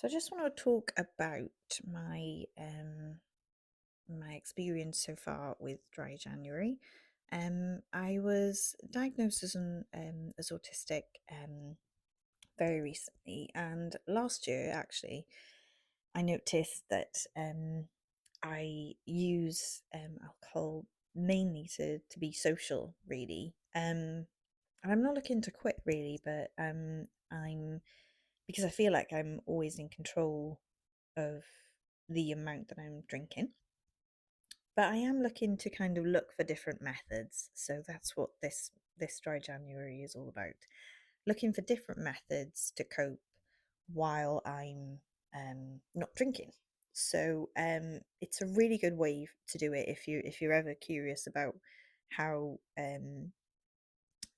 So I just want to talk about my experience so far with dry January. I was diagnosed as autistic very recently, and last year actually, I noticed that I use alcohol mainly to be social, really. And I'm not looking to quit really, but I'm because I feel like I'm always in control of the amount that I'm drinking. But I am looking to kind of look for different methods. So that's what this dry January is all about. Looking for different methods to cope while I'm not drinking. So it's a really good way to do it if you're ever curious about how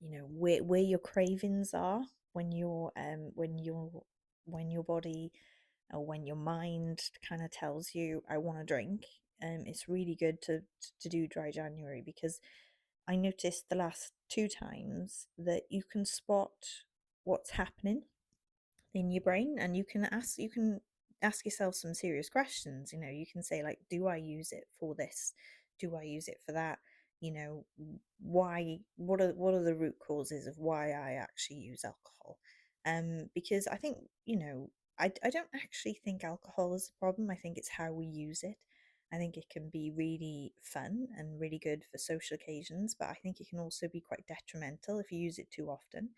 where your cravings are when when your body or when your mind kind of tells you I want to drink. It's really good to do dry January because I noticed the last two times that you can spot what's happening in your brain, and you can ask yourself some serious questions. You can say, like, do I use it for this? Do I use it for that? Why? What are the root causes of why I actually use alcohol? Because I think, I don't actually think alcohol is a problem. I think it's how we use it. I think it can be really fun and really good for social occasions, but I think it can also be quite detrimental if you use it too often.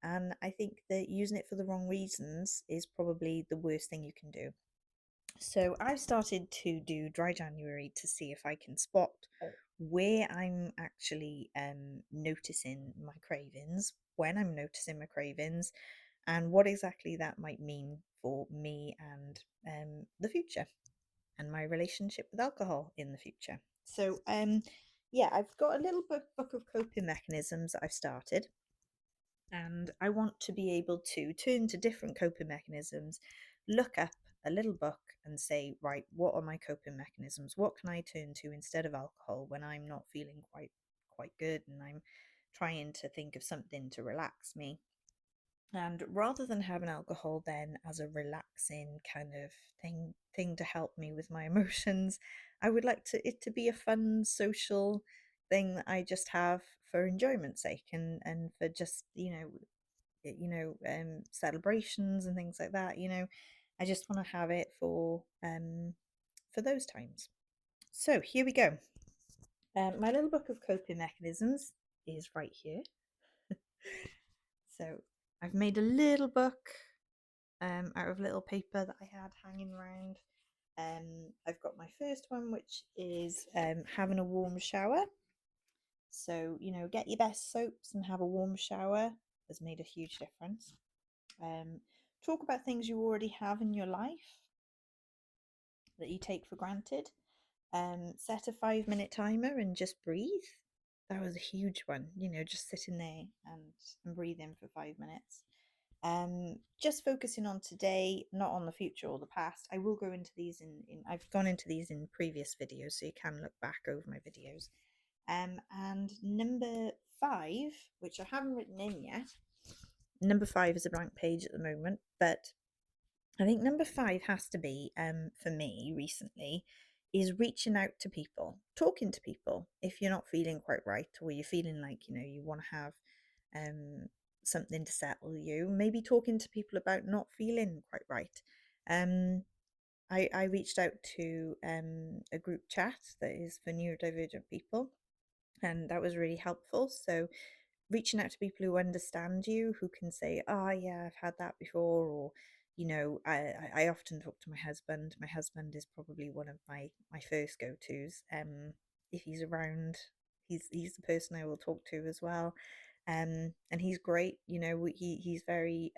And I think that using it for the wrong reasons is probably the worst thing you can do. So I've started to do dry January to see if I can spot where I'm actually noticing my cravings, when I'm noticing my cravings, and what exactly that might mean for me and the future and my relationship with alcohol in the future. So yeah, I've got a little book of coping mechanisms that I've started, and I want to be able to turn to different coping mechanisms, look up a little book and say, right, what are my coping mechanisms? What can I turn to instead of alcohol when I'm not feeling quite good and I'm trying to think of something to relax me? And rather than having alcohol then as a relaxing kind of thing to help me with my emotions, I would like it to be a fun social thing that I just have for enjoyment's sake, and for just celebrations and things like that. I just want to have it for those times. So here we go. My little book of coping mechanisms is right here. So I've made a little book out of little paper that I had hanging around. I've got my first one, which is having a warm shower. So, get your best soaps and have a warm shower has made a huge difference. Um, Talk about things you already have in your life that you take for granted. Set a 5 minute timer and just breathe. That was a huge one, just sitting there and breathing for 5 minutes. Just focusing on today, not on the future or the past. I will go into these in I've gone into these in previous videos, so you can look back over my videos. And number five, which I haven't written in yet, number five is a blank page at the moment, but I think number five has to be, for me recently, is reaching out to people, talking to people. If you're not feeling quite right, or you're feeling like, you want to have um, something to settle you, maybe talking to people about not feeling quite right. Um, I reached out to a group chat that is for neurodivergent people, and that was really helpful. So reaching out to people who understand you, who can say, "Ah, yeah, I've had that before," or I often talk to my husband. My husband is probably one of my first go tos. If he's around, he's the person I will talk to as well. And he's great. He's very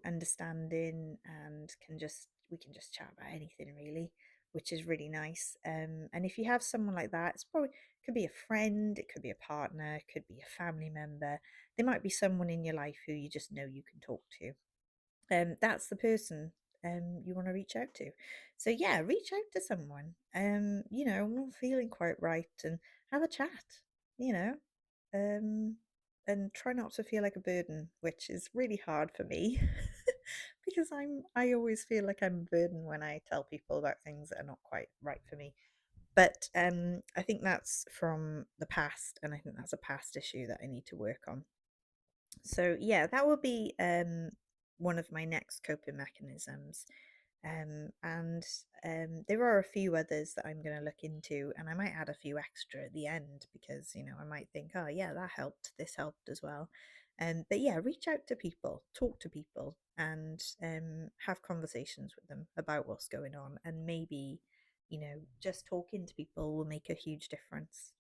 understanding, and we can just chat about anything really, which is really nice. And if you have someone like that, it's probably could be a friend, it could be a partner, it could be a family member. There might be someone in your life who you just know you can talk to. That's the person you want to reach out to. So yeah, reach out to someone. I'm not feeling quite right, and have a chat. You know, um, and try not to feel like a burden, which is really hard for me because I always feel like I'm a burden when I tell people about things that are not quite right for me. But I think that's from the past, and I think that's a past issue that I need to work on. So yeah, that will be one of my next coping mechanisms. And there are a few others that I'm going to look into, and I might add a few extra at the end because, I might think, oh, yeah, that helped. This helped as well. But yeah, reach out to people, talk to people, and have conversations with them about what's going on. And maybe, just talking to people will make a huge difference.